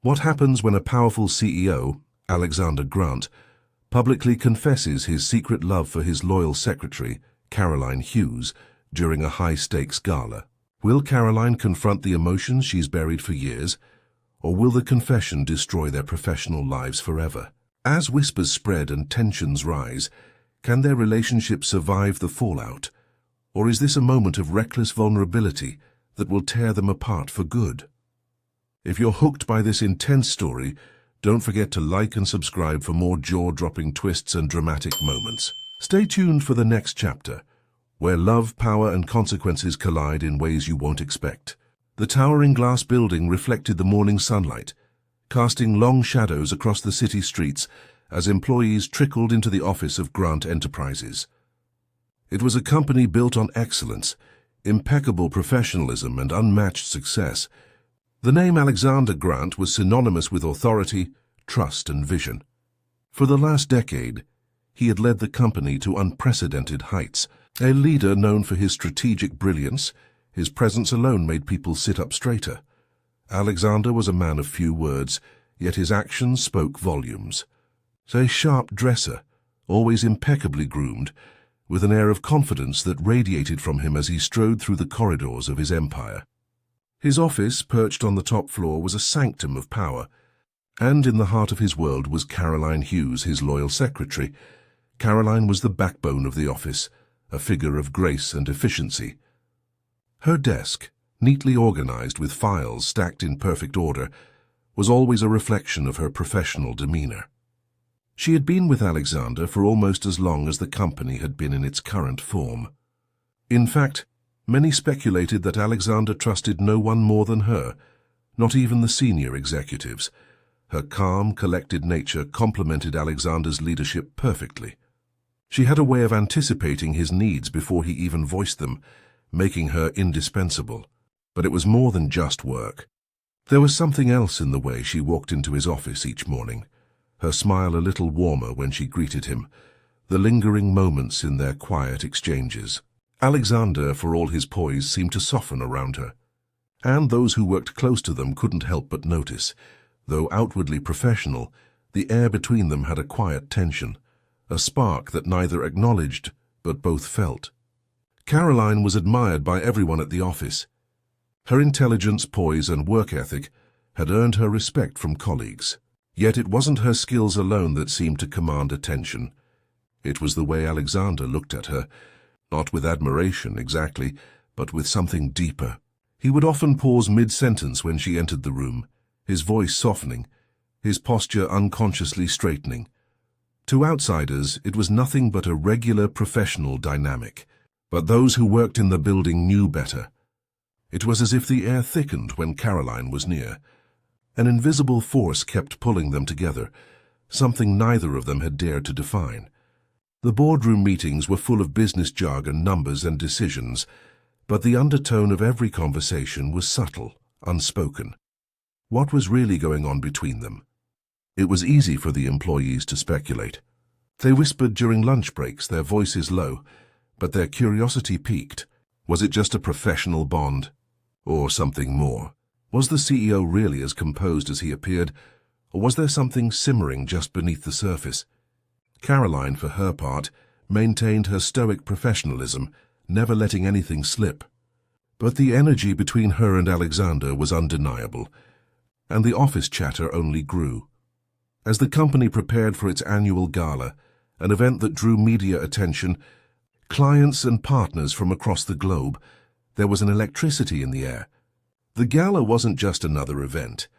What happens when a powerful CEO, Alexander Grant, publicly confesses his secret love for his loyal secretary, Caroline Hughes, during a high-stakes gala? Will Caroline confront the emotions she's buried for years, or will the confession destroy their professional lives forever? As whispers spread and tensions rise, can their relationship survive the fallout? Or is this a moment of reckless vulnerability that will tear them apart for good? If you're hooked by this intense story, don't forget to like and subscribe for more jaw-dropping twists and dramatic moments. Stay tuned for the next chapter, where love, power, and consequences collide in ways you won't expect. The towering glass building reflected the morning sunlight, casting long shadows across the city streets as employees trickled into the office of Grant Enterprises. It was a company built on excellence, impeccable professionalism, and unmatched success. The name Alexander Grant was synonymous with authority, trust, and vision. For the last decade, he had led the company to unprecedented heights. A leader known for his strategic brilliance, his presence alone made people sit up straighter. Alexander was a man of few words, yet his actions spoke volumes. A sharp dresser, always impeccably groomed, with an air of confidence that radiated from him as he strode through the corridors of his empire. His office, perched on the top floor, was a sanctum of power, and in the heart of his world was Caroline Hughes, his loyal secretary. Caroline was the backbone of the office, a figure of grace and efficiency. Her desk, neatly organized with files stacked in perfect order, was always a reflection of her professional demeanor. She had been with Alexander for almost as long as the company had been in its current form. In fact, many speculated that Alexander trusted no one more than her, not even the senior executives. Her calm, collected nature complemented Alexander's leadership perfectly. She had a way of anticipating his needs before he even voiced them, making her indispensable. But it was more than just work. There was something else in the way she walked into his office each morning, her smile a little warmer when she greeted him, the lingering moments in their quiet exchanges. Alexander, for all his poise, seemed to soften around her, and those who worked close to them couldn't help but notice. Though outwardly professional, the air between them had a quiet tension, a spark that neither acknowledged but both felt. Caroline was admired by everyone at the office. Her intelligence, poise, and work ethic had earned her respect from colleagues. Yet it wasn't her skills alone that seemed to command attention. It was the way Alexander looked at her, not with admiration exactly, but with something deeper. He would often pause mid-sentence when she entered the room, his voice softening, his posture unconsciously straightening. To outsiders, it was nothing but a regular professional dynamic, but those who worked in the building knew better. It was as if the air thickened when Caroline was near. An invisible force kept pulling them together, something neither of them had dared to define. The boardroom meetings were full of business jargon, numbers, and decisions, but the undertone of every conversation was subtle, unspoken. What was really going on between them? It was easy for the employees to speculate. They whispered during lunch breaks, their voices low, but their curiosity piqued. Was it just a professional bond, or something more? Was the CEO really as composed as he appeared, or was there something simmering just beneath the surface? Caroline, for her part, maintained her stoic professionalism, never letting anything slip. But the energy between her and Alexander was undeniable, and the office chatter only grew. As the company prepared for its annual gala, an event that drew media attention, clients and partners from across the globe, there was an electricity in the air. The gala wasn't just another event.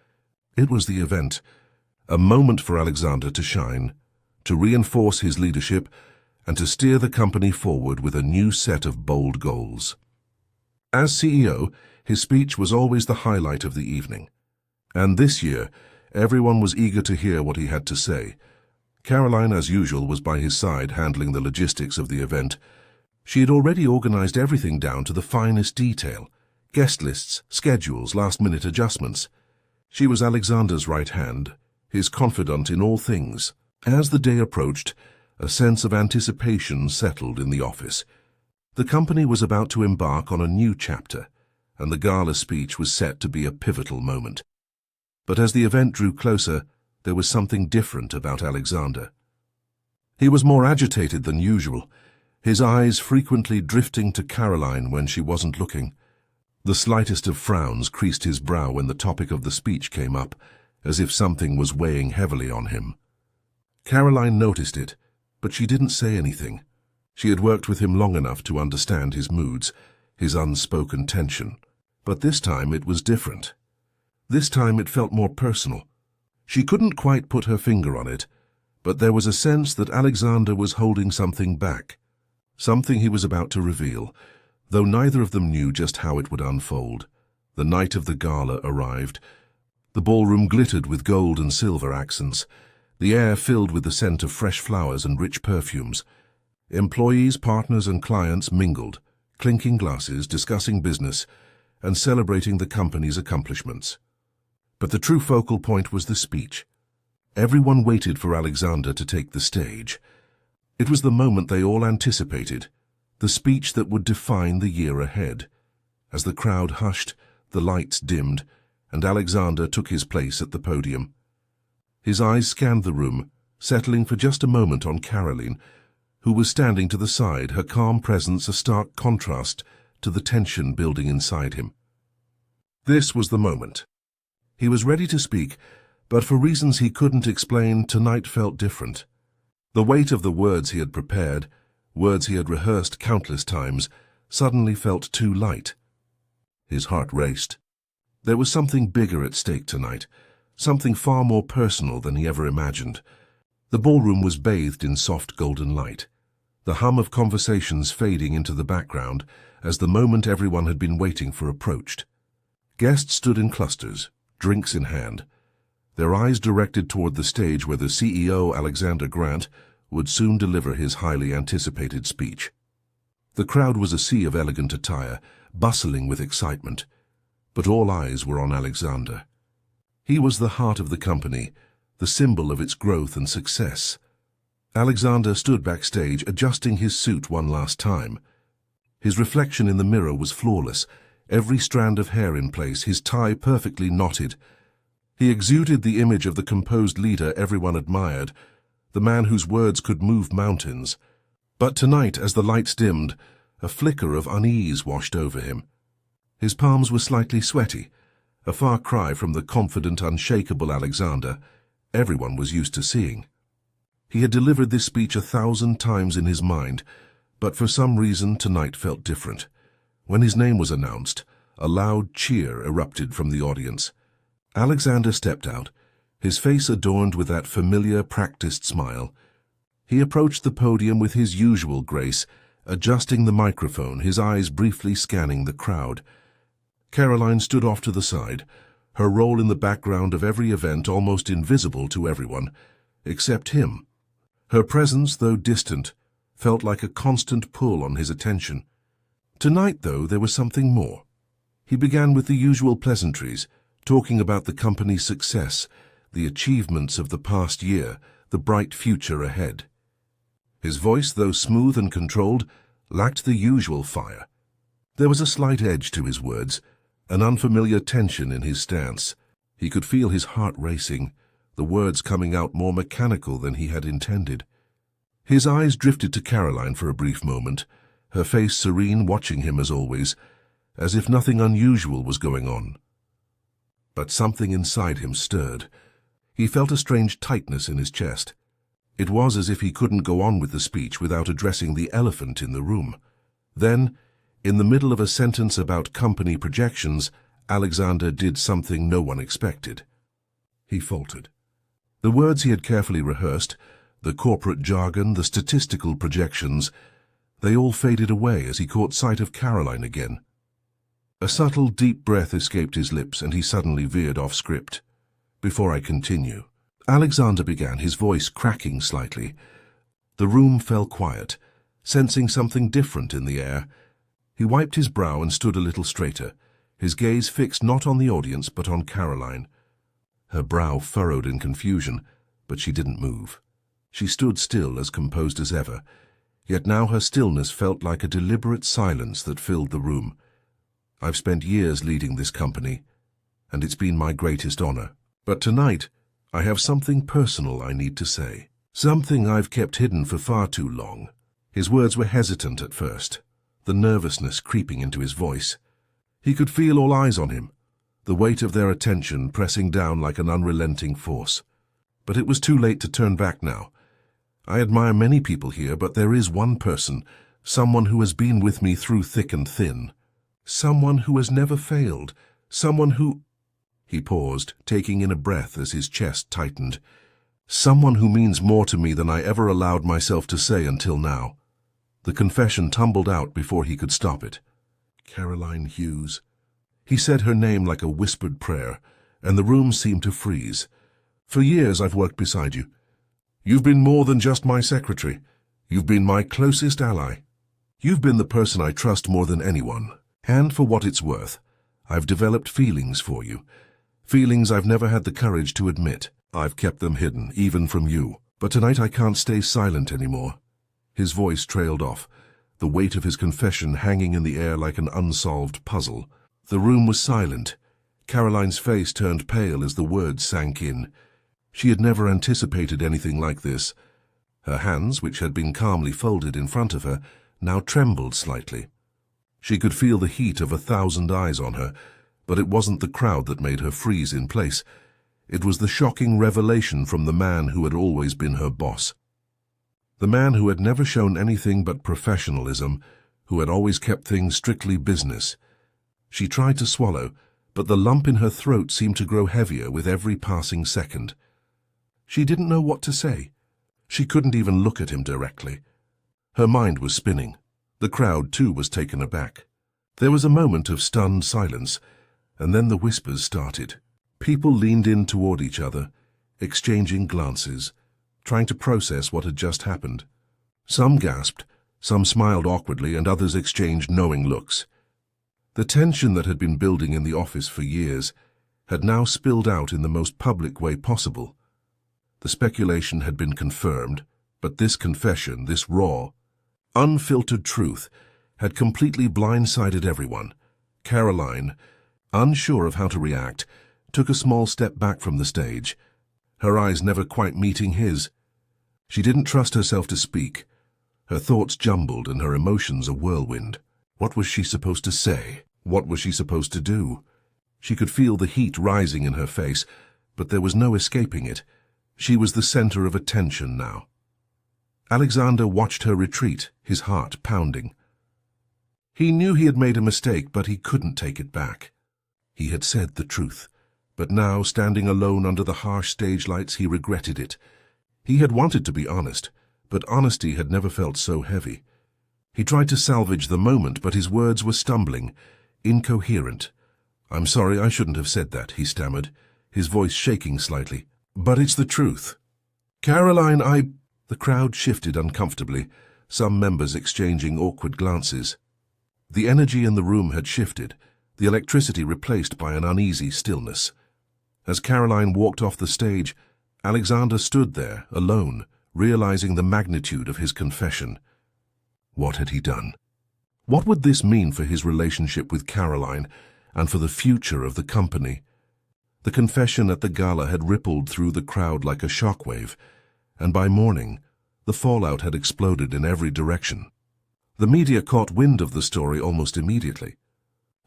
It was the event, a moment for Alexander to shine, to reinforce his leadership, and to steer the company forward with a new set of bold goals. As CEO, his speech was always the highlight of the evening. And this year, everyone was eager to hear what he had to say. Caroline, as usual, was by his side handling the logistics of the event. She had already organized everything down to the finest detail. Guest lists, schedules, last-minute adjustments. She was Alexander's right hand, his confidant in all things. As the day approached, a sense of anticipation settled in the office. The company was about to embark on a new chapter, and the gala speech was set to be a pivotal moment. But as the event drew closer, there was something different about Alexander. He was more agitated than usual, his eyes frequently drifting to Caroline when she wasn't looking. The slightest of frowns creased his brow when the topic of the speech came up, as if something was weighing heavily on him. Caroline noticed it, but she didn't say anything. She had worked with him long enough to understand his moods, his unspoken tension. But this time it was different. This time it felt more personal. She couldn't quite put her finger on it, but there was a sense that Alexander was holding something back, something he was about to reveal, though neither of them knew just how it would unfold. The night of the gala arrived. The ballroom glittered with gold and silver accents, the air filled with the scent of fresh flowers and rich perfumes. Employees, partners, and clients mingled, clinking glasses, discussing business, and celebrating the company's accomplishments. But the true focal point was the speech. Everyone waited for Alexander to take the stage. It was the moment they all anticipated, the speech that would define the year ahead. As the crowd hushed, the lights dimmed, and Alexander took his place at the podium. His eyes scanned the room, settling for just a moment on Caroline, who was standing to the side, her calm presence a stark contrast to the tension building inside him. This was the moment. He was ready to speak, but for reasons he couldn't explain, tonight felt different. The weight of the words he had prepared, words he had rehearsed countless times, suddenly felt too light. His heart raced. There was something bigger at stake tonight, something far more personal than he ever imagined. The ballroom was bathed in soft golden light, the hum of conversations fading into the background as the moment everyone had been waiting for approached. Guests stood in clusters, drinks in hand, their eyes directed toward the stage where the CEO, Alexander Grant, would soon deliver his highly anticipated speech. The crowd was a sea of elegant attire, bustling with excitement, but all eyes were on Alexander. He was the heart of the company, the symbol of its growth and success. Alexander stood backstage, adjusting his suit one last time. His reflection in the mirror was flawless, every strand of hair in place, his tie perfectly knotted. He exuded the image of the composed leader everyone admired, the man whose words could move mountains. But tonight, as the lights dimmed, a flicker of unease washed over him. His palms were slightly sweaty, a far cry from the confident, unshakable Alexander everyone was used to seeing. He had delivered this speech 1,000 times in his mind, but for some reason tonight felt different. When his name was announced, a loud cheer erupted from the audience. Alexander stepped out, his face adorned with that familiar, practiced smile. He approached the podium with his usual grace, adjusting the microphone, his eyes briefly scanning the crowd. Caroline stood off to the side, her role in the background of every event almost invisible to everyone, except him. Her presence, though distant, felt like a constant pull on his attention. Tonight, though, there was something more. He began with the usual pleasantries, talking about the company's success, the achievements of the past year, the bright future ahead. His voice, though smooth and controlled, lacked the usual fire. There was a slight edge to his words, an unfamiliar tension in his stance. He could feel his heart racing, the words coming out more mechanical than he had intended. His eyes drifted to Caroline for a brief moment, her face serene, watching him as always, as if nothing unusual was going on. But something inside him stirred. He felt a strange tightness in his chest. It was as if he couldn't go on with the speech without addressing the elephant in the room. Then, in the middle of a sentence about company projections, Alexander did something no one expected. He faltered. The words he had carefully rehearsed, the corporate jargon, the statistical projections, they all faded away as he caught sight of Caroline again. A subtle, deep breath escaped his lips, and he suddenly veered off script. Before I continue, Alexander began, his voice cracking slightly. The room fell quiet, sensing something different in the air. He wiped his brow and stood a little straighter, his gaze fixed not on the audience but on Caroline. Her brow furrowed in confusion, but she didn't move. She stood still, as composed as ever, yet now her stillness felt like a deliberate silence that filled the room. I've spent years leading this company, and it's been my greatest honor. But tonight, I have something personal I need to say. Something I've kept hidden for far too long. His words were hesitant at first, the nervousness creeping into his voice. He could feel all eyes on him, the weight of their attention pressing down like an unrelenting force. But it was too late to turn back now. I admire many people here, but there is one person, someone who has been with me through thick and thin. Someone who has never failed. Someone who... He paused, taking in a breath as his chest tightened. Someone who means more to me than I ever allowed myself to say until now. The confession tumbled out before he could stop it. Caroline Hughes. He said her name like a whispered prayer, and the room seemed to freeze. For years I've worked beside you. You've been more than just my secretary. You've been my closest ally. You've been the person I trust more than anyone. And for what it's worth, I've developed feelings for you. Feelings I've never had the courage to admit. I've kept them hidden, even from you. But tonight I can't stay silent anymore. His voice trailed off, the weight of his confession hanging in the air like an unsolved puzzle. The room was silent. Caroline's face turned pale as the words sank in. She had never anticipated anything like this. Her hands, which had been calmly folded in front of her, now trembled slightly. She could feel the heat of 1,000 eyes on her, but it wasn't the crowd that made her freeze in place. It was the shocking revelation from the man who had always been her boss. The man who had never shown anything but professionalism, who had always kept things strictly business. She tried to swallow, but the lump in her throat seemed to grow heavier with every passing second. She didn't know what to say. She couldn't even look at him directly. Her mind was spinning. The crowd, too, was taken aback. There was a moment of stunned silence, and then the whispers started. People leaned in toward each other, exchanging glances, trying to process what had just happened. Some gasped, some smiled awkwardly, and others exchanged knowing looks. The tension that had been building in the office for years had now spilled out in the most public way possible. The speculation had been confirmed, but this confession, this raw, unfiltered truth, had completely blindsided everyone. Caroline, unsure of how to react, took a small step back from the stage, her eyes never quite meeting his. She didn't trust herself to speak. Her thoughts jumbled and her emotions a whirlwind. What was she supposed to say? What was she supposed to do? She could feel the heat rising in her face, but there was no escaping it. She was the center of attention now. Alexander watched her retreat, his heart pounding. He knew he had made a mistake, but he couldn't take it back. He had said the truth, but now, standing alone under the harsh stage lights, he regretted it. He had wanted to be honest, but honesty had never felt so heavy. He tried to salvage the moment, but his words were stumbling, incoherent. "I'm sorry, I shouldn't have said that," he stammered, his voice shaking slightly. "But it's the truth. Caroline, The crowd shifted uncomfortably, some members exchanging awkward glances. The energy in the room had shifted, the electricity replaced by an uneasy stillness. As Caroline walked off the stage, Alexander stood there, alone, realizing the magnitude of his confession. What had he done? What would this mean for his relationship with Caroline and for the future of the company? The confession at the gala had rippled through the crowd like a shockwave, and by morning, the fallout had exploded in every direction. The media caught wind of the story almost immediately.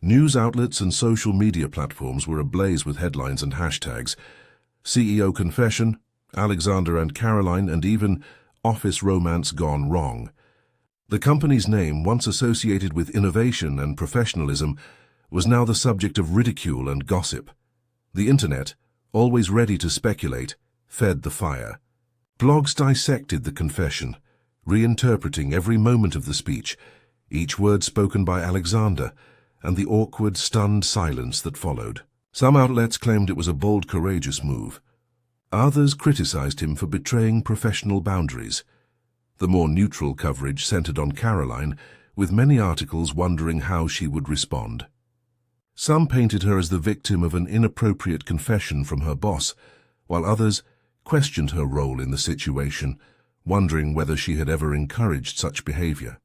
News outlets and social media platforms were ablaze with headlines and hashtags. CEO confession, Alexander and Caroline, and even office romance gone wrong. The company's name, once associated with innovation and professionalism, was now the subject of ridicule and gossip. The internet, always ready to speculate, fed the fire. Blogs dissected the confession, reinterpreting every moment of the speech, each word spoken by Alexander, and the awkward, stunned silence that followed. Some outlets claimed it was a bold, courageous move. Others criticized him for betraying professional boundaries. The more neutral coverage centered on Caroline, with many articles wondering how she would respond. Some painted her as the victim of an inappropriate confession from her boss, while others questioned her role in the situation, wondering whether she had ever encouraged such behavior.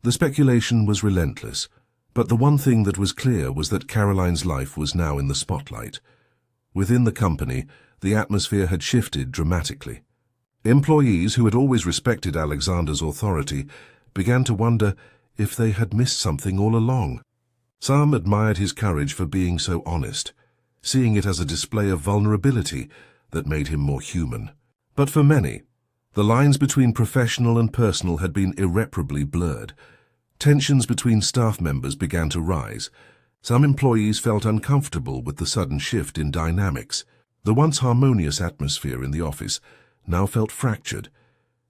The speculation was relentless, but the one thing that was clear was that Caroline's life was now in the spotlight. Within the company, the atmosphere had shifted dramatically. Employees who had always respected Alexander's authority began to wonder if they had missed something all along. Some admired his courage for being so honest, seeing it as a display of vulnerability that made him more human. But for many, the lines between professional and personal had been irreparably blurred. Tensions between staff members began to rise. Some employees felt uncomfortable with the sudden shift in dynamics. The once harmonious atmosphere in the office now felt fractured,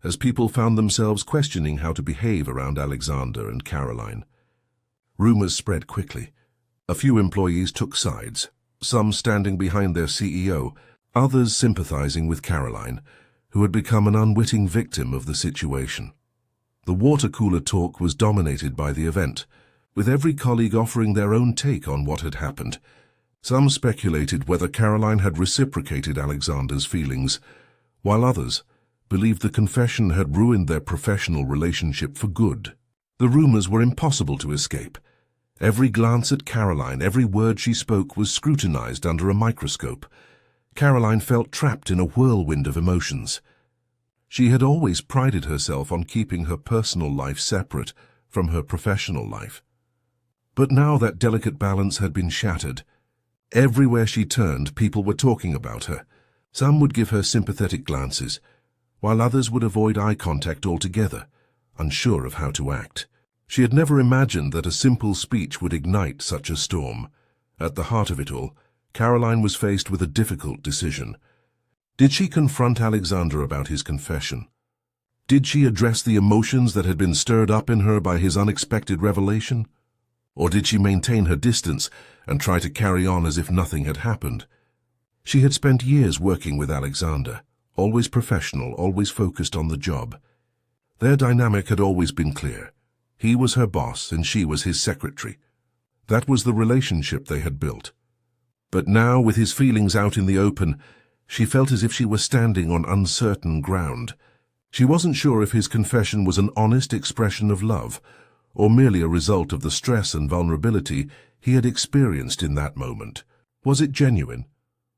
as people found themselves questioning how to behave around Alexander and Caroline. Rumors spread quickly. A few employees took sides, some standing behind their CEO, others sympathizing with Caroline, who had become an unwitting victim of the situation. The water cooler talk was dominated by the event, with every colleague offering their own take on what had happened. Some speculated whether Caroline had reciprocated Alexander's feelings, while others believed the confession had ruined their professional relationship for good. The rumors were impossible to escape. Every glance at Caroline, every word she spoke was scrutinized under a microscope. Caroline felt trapped in a whirlwind of emotions. She had always prided herself on keeping her personal life separate from her professional life. But now that delicate balance had been shattered. Everywhere she turned, people were talking about her. Some would give her sympathetic glances, while others would avoid eye contact altogether, unsure of how to act. She had never imagined that a simple speech would ignite such a storm. At the heart of it all, Caroline was faced with a difficult decision. Did she confront Alexander about his confession? Did she address the emotions that had been stirred up in her by his unexpected revelation? Or did she maintain her distance and try to carry on as if nothing had happened? She had spent years working with Alexander, always professional, always focused on the job. Their dynamic had always been clear. He was her boss and she was his secretary. That was the relationship they had built. But now, with his feelings out in the open, she felt as if she were standing on uncertain ground. She wasn't sure if his confession was an honest expression of love, or merely a result of the stress and vulnerability he had experienced in that moment. Was it genuine,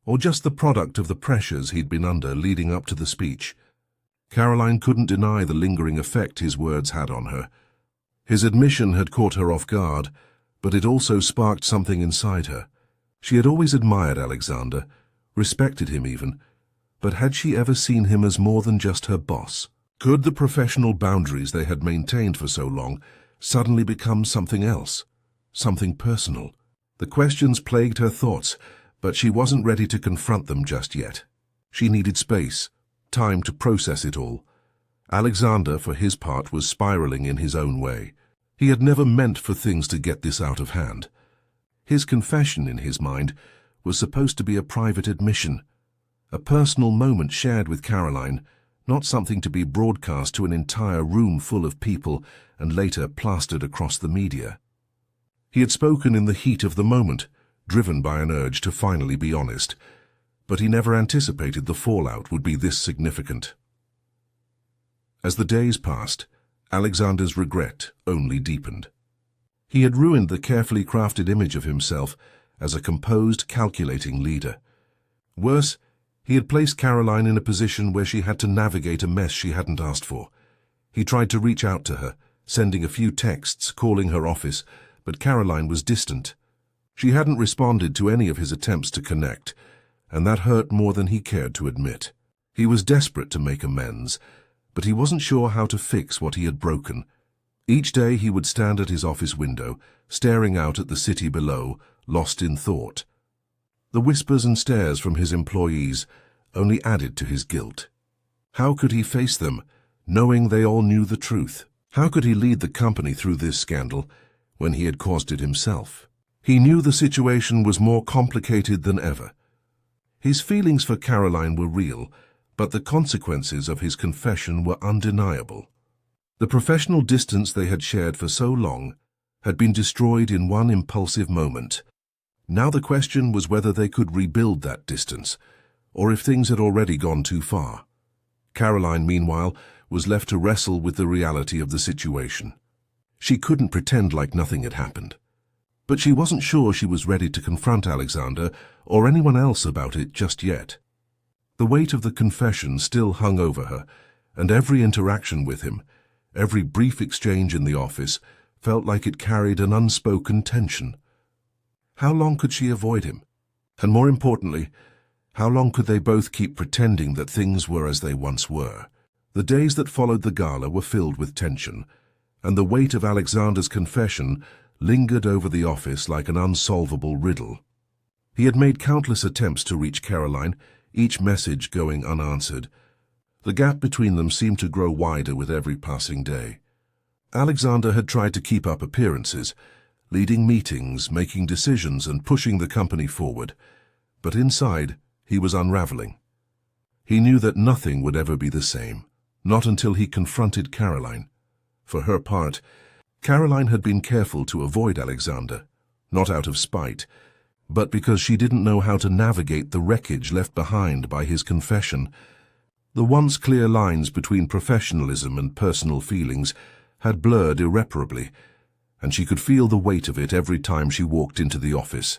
or just the product of the pressures he'd been under leading up to the speech? Caroline couldn't deny the lingering effect his words had on her. His admission had caught her off guard, but it also sparked something inside her. She had always admired Alexander, respected him even, but had she ever seen him as more than just her boss? Could the professional boundaries they had maintained for so long suddenly become something else, something personal? The questions plagued her thoughts, but she wasn't ready to confront them just yet. She needed space, time to process it all. Alexander, for his part, was spiraling in his own way. He had never meant for things to get this out of hand. His confession, in his mind, was supposed to be a private admission, a personal moment shared with Caroline, not something to be broadcast to an entire room full of people and later plastered across the media. He had spoken in the heat of the moment, driven by an urge to finally be honest, but he never anticipated the fallout would be this significant. As the days passed, Alexander's regret only deepened. He had ruined the carefully crafted image of himself as a composed, calculating leader. Worse, he had placed Caroline in a position where she had to navigate a mess she hadn't asked for. He tried to reach out to her, sending a few texts, calling her office, but Caroline was distant. She hadn't responded to any of his attempts to connect, and that hurt more than he cared to admit. He was desperate to make amends, but he wasn't sure how to fix what he had broken. Each day he would stand at his office window, staring out at the city below, lost in thought. The whispers and stares from his employees only added to his guilt. How could he face them, knowing they all knew the truth? How could he lead the company through this scandal when he had caused it himself? He knew the situation was more complicated than ever. His feelings for Caroline were real, but the consequences of his confession were undeniable. The professional distance they had shared for so long had been destroyed in one impulsive moment. Now the question was whether they could rebuild that distance, or if things had already gone too far. Caroline, meanwhile, was left to wrestle with the reality of the situation. She couldn't pretend like nothing had happened. But she wasn't sure she was ready to confront Alexander or anyone else about it just yet. The weight of the confession still hung over her, and every interaction with him, every brief exchange in the office, felt like it carried an unspoken tension. How long could she avoid him? And more importantly, how long could they both keep pretending that things were as they once were? The days that followed the gala were filled with tension, and the weight of Alexander's confession lingered over the office like an unsolvable riddle. He had made countless attempts to reach Caroline, each message going unanswered. The gap between them seemed to grow wider with every passing day. Alexander had tried to keep up appearances, leading meetings, making decisions, and pushing the company forward. But inside, he was unraveling. He knew that nothing would ever be the same, not until he confronted Caroline. For her part, Caroline had been careful to avoid Alexander, not out of spite, but because she didn't know how to navigate the wreckage left behind by his confession. The once clear lines between professionalism and personal feelings had blurred irreparably, and she could feel the weight of it every time she walked into the office.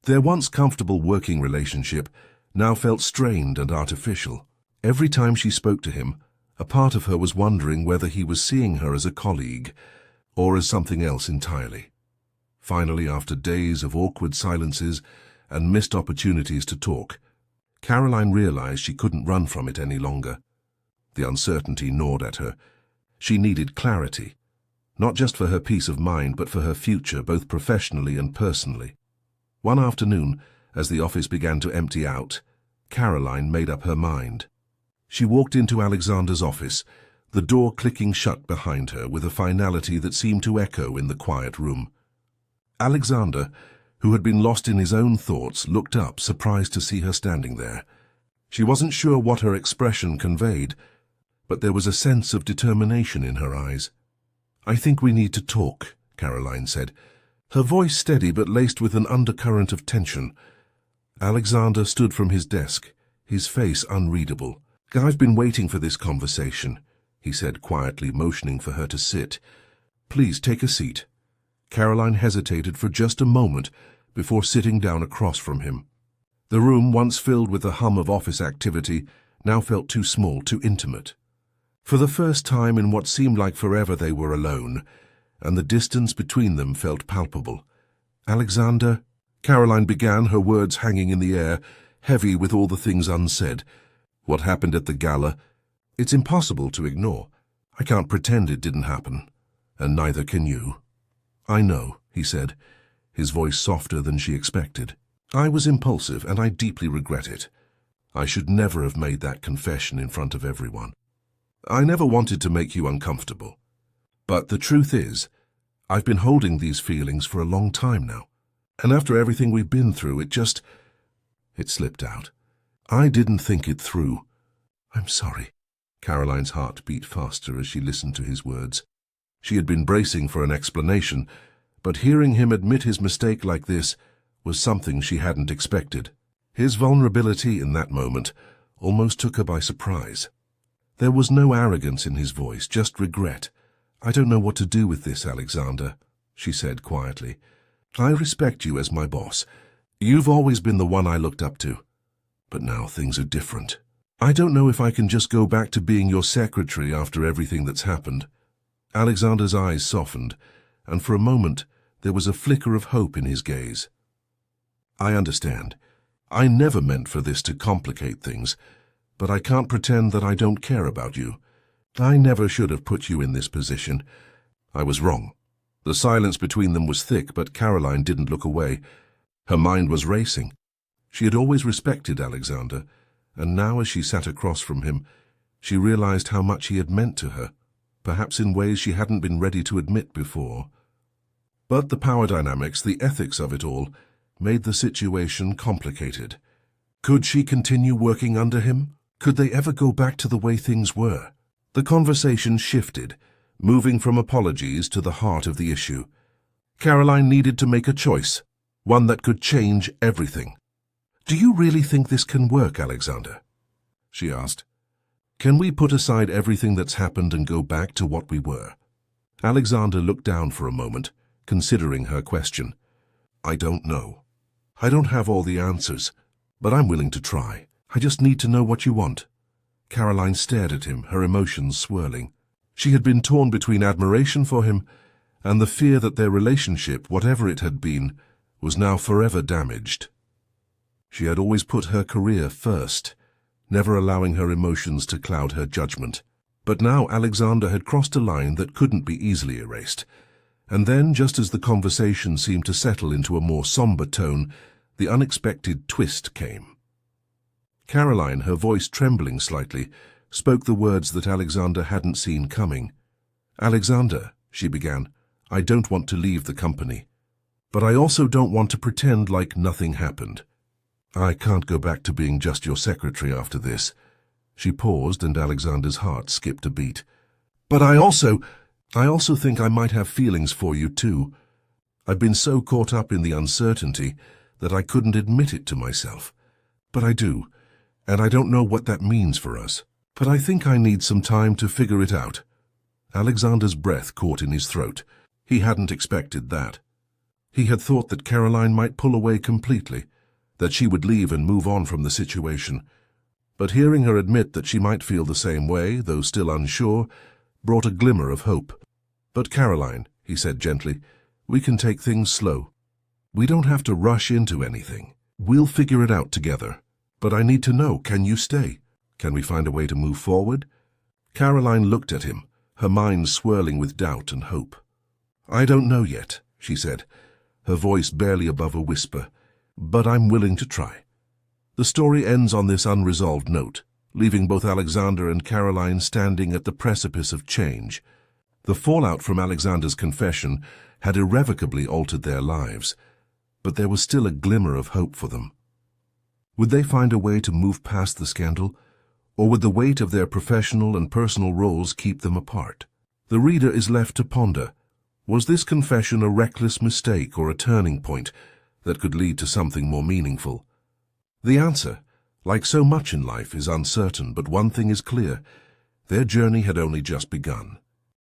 Their once comfortable working relationship now felt strained and artificial. Every time she spoke to him, a part of her was wondering whether he was seeing her as a colleague or as something else entirely. Finally, after days of awkward silences and missed opportunities to talk, Caroline realized she couldn't run from it any longer. The uncertainty gnawed at her. She needed clarity, not just for her peace of mind, but for her future, both professionally and personally. One afternoon, as the office began to empty out, Caroline made up her mind. She walked into Alexander's office, the door clicking shut behind her with a finality that seemed to echo in the quiet room. Alexander, who had been lost in his own thoughts, looked up, surprised to see her standing there. She wasn't sure what her expression conveyed, but there was a sense of determination in her eyes. "I think we need to talk," Caroline said, her voice steady but laced with an undercurrent of tension. Alexander stood from his desk, his face unreadable. "I've been waiting for this conversation," he said quietly, motioning for her to sit. "Please take a seat." Caroline hesitated for just a moment before sitting down across from him. The room, once filled with the hum of office activity, now felt too small, too intimate. For the first time in what seemed like forever, they were alone, and the distance between them felt palpable. "Alexander," Caroline began, her words hanging in the air, heavy with all the things unsaid. "What happened at the gala? It's impossible to ignore. I can't pretend it didn't happen, and neither can you." "I know," he said, his voice softer than she expected. "I was impulsive, and I deeply regret it. I should never have made that confession in front of everyone. I never wanted to make you uncomfortable. But the truth is, I've been holding these feelings for a long time now, and after everything we've been through, it slipped out. I didn't think it through." "I'm sorry." Caroline's heart beat faster as she listened to his words. She had been bracing for an explanation, but hearing him admit his mistake like this was something she hadn't expected. His vulnerability in that moment almost took her by surprise. There was no arrogance in his voice, just regret. "I don't know what to do with this, Alexander," she said quietly. "I respect you as my boss. You've always been the one I looked up to. But now things are different. I don't know if I can just go back to being your secretary after everything that's happened." Alexander's eyes softened, and for a moment there was a flicker of hope in his gaze. "I understand. I never meant for this to complicate things, but I can't pretend that I don't care about you. I never should have put you in this position. I was wrong." The silence between them was thick, but Caroline didn't look away. Her mind was racing. She had always respected Alexander, and now as she sat across from him, she realized how much he had meant to her, perhaps in ways she hadn't been ready to admit before. But the power dynamics, the ethics of it all, made the situation complicated. Could she continue working under him? Could they ever go back to the way things were? The conversation shifted, moving from apologies to the heart of the issue. Caroline needed to make a choice, one that could change everything. "Do you really think this can work, Alexander?" she asked. "Can we put aside everything that's happened and go back to what we were?" Alexander looked down for a moment, considering her question. I don't know. I don't have all the answers, but I'm willing to try. I just need to know what you want. Caroline stared at him, her emotions swirling. She had been torn between admiration for him and the fear that their relationship, whatever it had been, was now forever damaged. She had always put her career first, never allowing her emotions to cloud her judgment. But now Alexander had crossed a line that couldn't be easily erased. And then, just as the conversation seemed to settle into a more somber tone, the unexpected twist came. Caroline, her voice trembling slightly, spoke the words that Alexander hadn't seen coming. "Alexander," she began, "I don't want to leave the company. But I also don't want to pretend like nothing happened. I can't go back to being just your secretary after this." She paused, and Alexander's heart skipped a beat. "But I also think I might have feelings for you too. I've been so caught up in the uncertainty that I couldn't admit it to myself. But I do, and I don't know what that means for us. But I think I need some time to figure it out." Alexander's breath caught in his throat. He hadn't expected that. He had thought that Caroline might pull away completely, that she would leave and move on from the situation. But hearing her admit that she might feel the same way, though still unsure, brought a glimmer of hope. "But Caroline," he said gently, "we can take things slow. We don't have to rush into anything. We'll figure it out together. But I need to know, can you stay? Can we find a way to move forward?" Caroline looked at him, her mind swirling with doubt and hope. "I don't know yet," she said, her voice barely above a whisper, "but I'm willing to try." The story ends on this unresolved note, leaving both Alexander and Caroline standing at the precipice of change. The fallout from Alexander's confession had irrevocably altered their lives, but there was still a glimmer of hope for them. Would they find a way to move past the scandal, or would the weight of their professional and personal roles keep them apart? The reader is left to ponder. Was this confession a reckless mistake or a turning point that could lead to something more meaningful? The answer, like so much in life, is uncertain, but one thing is clear: their journey had only just begun.